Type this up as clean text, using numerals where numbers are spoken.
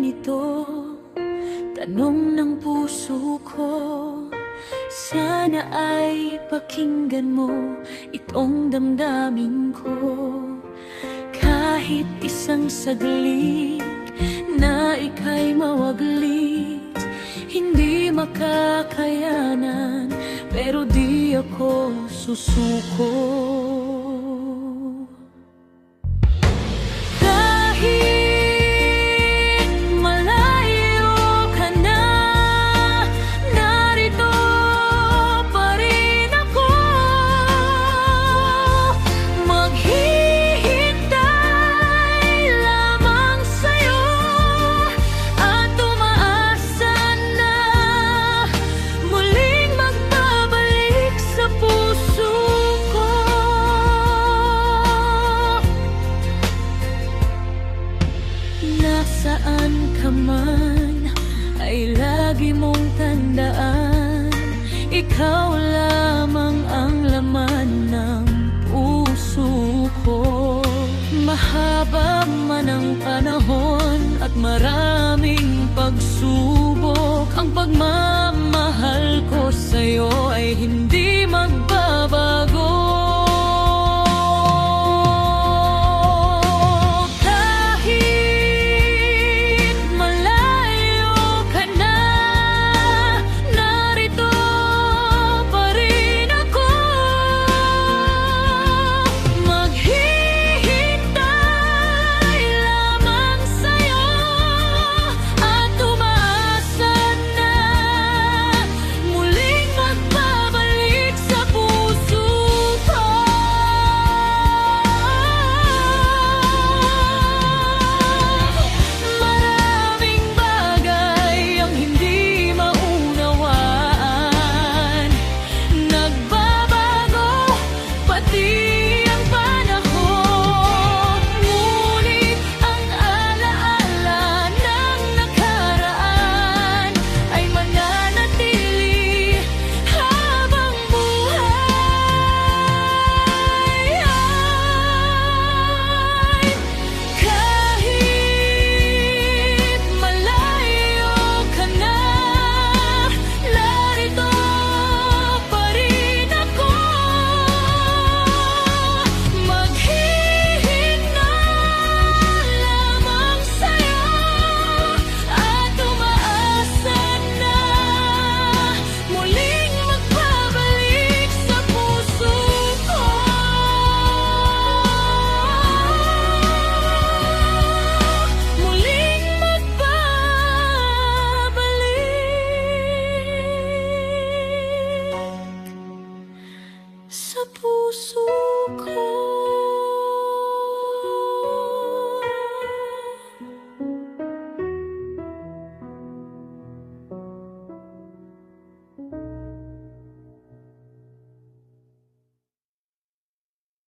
ganito, tanong ng puso ko. Sana ay pakinggan mo itong damdamin ko. Kahit isang saglit na ika'y mawaglit, hindi makakayanan, pero di ako susuko. Nasaan ka man, ay lagi mong tandaan, ikaw lamang ang laman ng puso ko. Mahaba man ang panahon at maraming pagsubok, ang pagmamahal ko sa'yo ay hindi